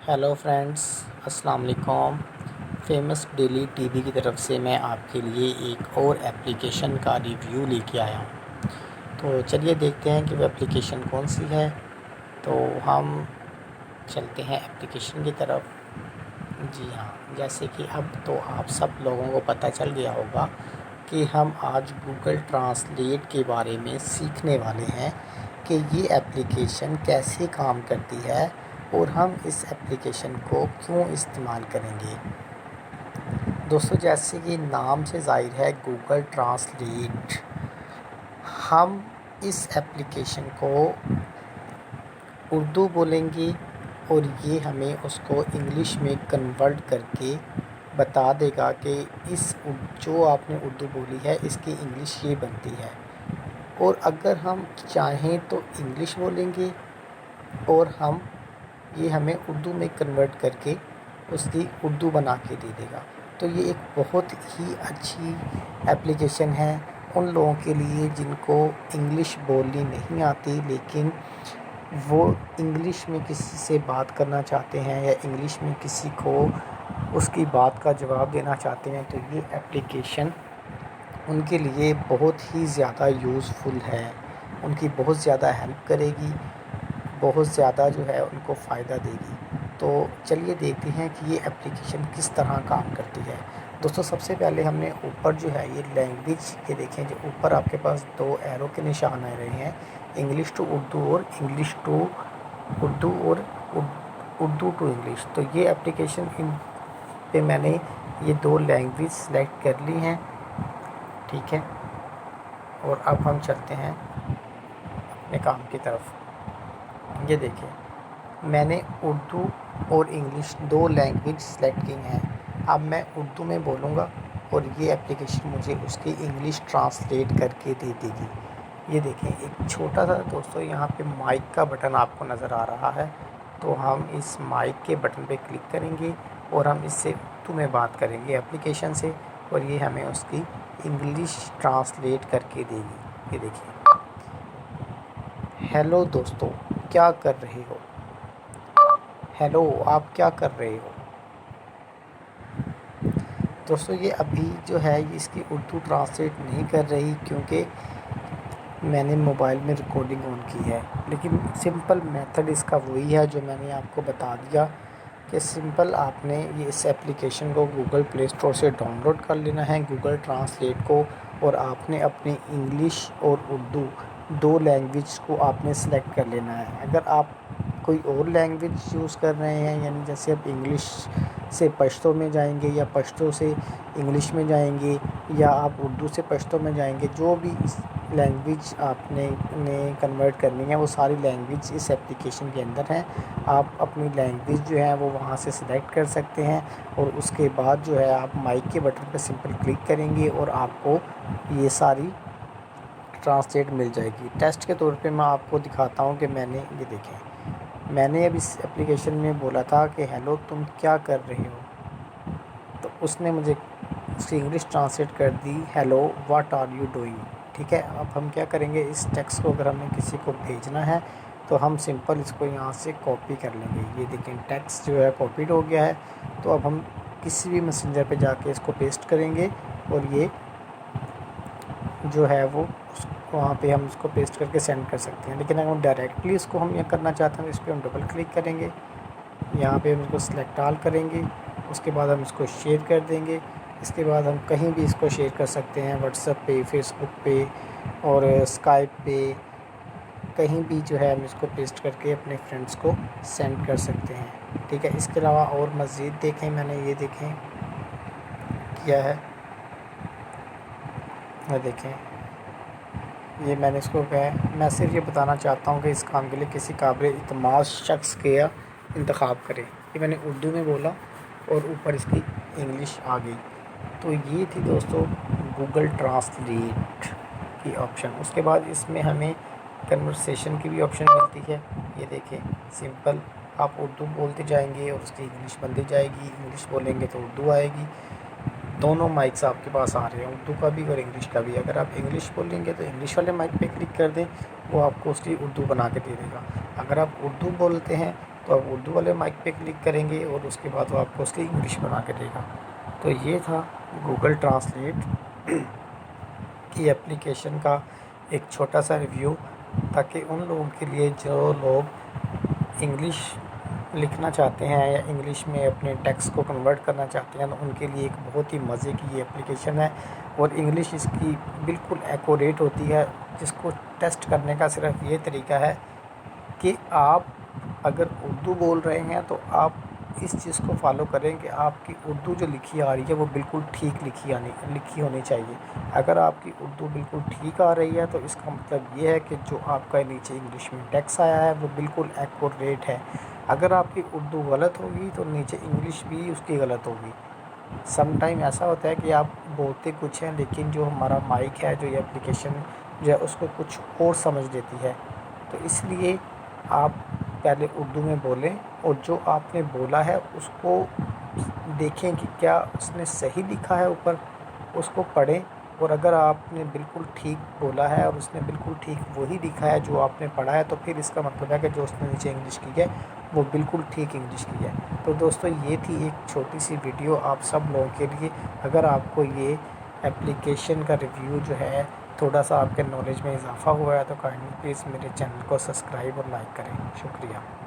Hello friends, अस्सलाम वालेकुम। Famous daily TV की तरफ से मैं आपके लिए एक और एप्लीकेशन का रिव्यू लेके आया हूँ। तो चलिए देखते हैं कि वो एप्लीकेशन कौन सी है। तो हम चलते हैं एप्लीकेशन की तरफ। जी हाँ, जैसे कि अब तो आप सब लोगों को पता चल गया होगा कि हम आज गूगल ट्रांसलेट के बारे में सीखने वाले हैं कि ये एप्लीकेशन कैसे काम करती है और हम इस एप्लीकेशन को क्यों इस्तेमाल करेंगे। दोस्तों, जैसे कि नाम से ज़ाहिर है गूगल ट्रांसलेट, हम इस एप्लीकेशन को उर्दू बोलेंगे और ये हमें उसको इंग्लिश में कन्वर्ट करके बता देगा कि जो आपने उर्दू बोली है इसकी इंग्लिश ये बनती है। और अगर हम चाहें तो इंग्लिश बोलेंगे और ये हमें उर्दू में कन्वर्ट करके उसकी उर्दू बना के दे देगा। तो ये एक बहुत ही अच्छी एप्लीकेशन है उन लोगों के लिए जिनको इंग्लिश बोलनी नहीं आती, लेकिन वो इंग्लिश में किसी से बात करना चाहते हैं या इंग्लिश में किसी को उसकी बात का जवाब देना चाहते हैं। तो ये एप्लीकेशन उनके लिए बहुत ही ज़्यादा यूज़फुल है, उनकी बहुत ज़्यादा हेल्प करेगी, बहुत ज़्यादा जो है उनको फ़ायदा देगी। तो चलिए देखते हैं कि ये एप्लीकेशन किस तरह काम करती है। दोस्तों, सबसे पहले हमने ऊपर जो है ये लैंग्वेज के देखें, जो ऊपर आपके पास दो एरो के निशान आ रहे हैं, इंग्लिश टू उर्दू और इंग्लिश टू उर्दू और उर्दू टू इंग्लिश। तो ये एप्लीकेशन पे मैंने ये दो लैंग्वेज सेलेक्ट कर ली हैं, ठीक है। और अब हम चलते हैं अपने काम की तरफ। ये देखिए, मैंने उर्दू और इंग्लिश दो लैंग्वेज सेलेक्ट की हैं। अब मैं उर्दू में बोलूँगा और ये एप्लीकेशन मुझे उसकी इंग्लिश ट्रांसलेट करके दे देगी। ये देखें, एक छोटा सा दोस्तों यहाँ पे माइक का बटन आपको नज़र आ रहा है। तो हम इस माइक के बटन पे क्लिक करेंगे और हम इससे उर्दू में बात करेंगे एप्लीकेशन से, और ये हमें उसकी इंग्लिश ट्रांसलेट करके देगी। ये देखिए, हेलो दोस्तों, क्या कर रहे हो। हेलो, आप क्या कर रहे हो। दोस्तों, ये अभी जो है ये इसकी उर्दू ट्रांसलेट नहीं कर रही क्योंकि मैंने मोबाइल में रिकॉर्डिंग ऑन की है, लेकिन सिंपल मेथड इसका वही है जो मैंने आपको बता दिया कि सिंपल आपने ये इस एप्लीकेशन को गूगल प्ले स्टोर से डाउनलोड कर लेना है, गूगल ट्रांसलेट को, और आपने अपनी इंग्लिश और उर्दू दो लैंग्वेज को आपने सेलेक्ट कर लेना है। अगर आप कोई और लैंग्वेज यूज़ कर रहे हैं, यानी जैसे आप इंग्लिश से पश्तो में जाएंगे या पश्तो से इंग्लिश में जाएंगे या आप उर्दू से पश्तो में जाएंगे, जो भी लैंग्वेज आपने कन्वर्ट करनी है वो सारी लैंग्वेज इस एप्लीकेशन के अंदर हैं। आप अपनी लैंग्वेज जो है वो वहाँ से सिलेक्ट कर सकते हैं और उसके बाद जो है आप माइक के बटन पर सिंपल क्लिक करेंगे और आपको ये सारी ट्रांसलेट मिल जाएगी। टेस्ट के तौर पे मैं आपको दिखाता हूँ कि ये देखें, मैंने अब इस एप्लीकेशन में बोला था कि हेलो तुम क्या कर रहे हो, तो उसने मुझे उसकी इंग्लिश ट्रांसलेट कर दी, hello what are you doing. ठीक है, अब हम क्या करेंगे, इस टेक्स्ट को अगर हमें किसी को भेजना है तो हम सिंपल इसको यहाँ से कॉपी कर लेंगे। ये देखें, टेक्स्ट जो है कॉपीड हो गया है। तो अब हम किसी भी मैसेंजर पे जाके इसको पेस्ट करेंगे और ये जो है वो वहाँ पे हम इसको पेस्ट करके सेंड कर सकते हैं। लेकिन अगर हम डायरेक्टली इसको हम ये करना चाहते हैं तो इस पर हम डबल क्लिक करेंगे, यहाँ पे हम इसको सिलेक्ट ऑल करेंगे, उसके बाद हम इसको शेयर कर देंगे। इसके बाद हम कहीं भी इसको शेयर कर सकते हैं, व्हाट्सएप पे, फेसबुक पे और स्काइप पे, कहीं भी जो है हम इसको पेस्ट करके अपने फ्रेंड्स को सेंड कर सकते हैं। ठीक है, इसके अलावा और मज़ीद देखें, मैंने ये देखें किया है, ये देखें, ये मैंने इसको मैं सिर्फ ये बताना चाहता हूँ कि इस काम के लिए किसी काबिल इत्माद शख्स का इंतखाब करें। ये मैंने उर्दू में बोला और ऊपर इसकी इंग्लिश आ गई। तो ये थी दोस्तों गूगल ट्रांसलेट की ऑप्शन। उसके बाद इसमें हमें कन्वर्सेशन की भी ऑप्शन मिलती है। ये देखें, सिंपल आप उर्दू बोलते जाएंगे और उसकी इंग्लिश बनती जाएगी, इंग्लिश बोलेंगे तो उर्दू आएगी। दोनों माइक्स आपके पास आ रहे हैं, उर्दू का भी और इंग्लिश का भी। अगर आप इंग्लिश बोलेंगे तो इंग्लिश वाले माइक पे क्लिक कर दें, वो आपको उसकी उर्दू बना के दे देगा। अगर आप उर्दू बोलते हैं تو آپ اردو والے مائک پہ کلک کریں گے اور اس کے بعد وہ آپ کو اس کی انگلش بنا کے دے گا۔ تو یہ تھا گوگل ٹرانسلیٹ کی اپلیکیشن کا ایک چھوٹا سا ریویو، تاکہ ان لوگوں کے لیے جو لوگ انگلش لکھنا چاہتے ہیں یا انگلش میں اپنے ٹیکسٹ کو کنورٹ کرنا چاہتے ہیں، تو ان کے لیے ایک بہت ہی مزے کی یہ اپلیکیشن ہے، اور انگلش اس کی بالکل ایکوریٹ ہوتی ہے۔ جس کو ٹیسٹ کرنے کا صرف یہ طریقہ ہے کہ آپ اگر اردو بول رہے ہیں تو آپ اس چیز کو فالو کریں کہ آپ کی اردو جو لکھی آ رہی ہے وہ بالکل ٹھیک لکھی ہونی چاہیے۔ اگر آپ کی اردو بالکل ٹھیک آ رہی ہے تو اس کا مطلب یہ ہے کہ جو آپ کا نیچے انگلش میں ٹیکسٹ آیا ہے وہ بالکل ایکوریٹ ہے۔ اگر آپ کی اردو غلط ہوگی تو نیچے انگلش بھی اس کی غلط ہوگی۔ سم ٹائم ایسا ہوتا ہے کہ آپ بولتے کچھ ہیں لیکن جو ہمارا مائک ہے، جو یہ اپلیکیشن جو ہے اس کو کچھ اور سمجھ لیتی ہے، تو اس لیے آپ پہلے اردو میں بولیں اور جو آپ نے بولا ہے اس کو دیکھیں کہ کیا اس نے صحیح لکھا ہے اوپر، اس کو پڑھیں، اور اگر آپ نے بالکل ٹھیک بولا ہے اور اس نے بالکل ٹھیک وہی لکھا ہے جو آپ نے پڑھا ہے، تو پھر اس کا مطلب ہے کہ جو اس نے نیچے انگلش کی ہے وہ بالکل ٹھیک انگلش کی ہے۔ تو دوستو یہ تھی ایک چھوٹی سی ویڈیو آپ سب لوگوں کے لیے۔ اگر آپ کو یہ اپلیکیشن کا ریویو جو ہے تھوڑا سا آپ کے نالج میں اضافہ ہوا ہے تو کائنڈلی پلیز میرے چینل کو سبسکرائب اور لائک کریں۔ شکریہ۔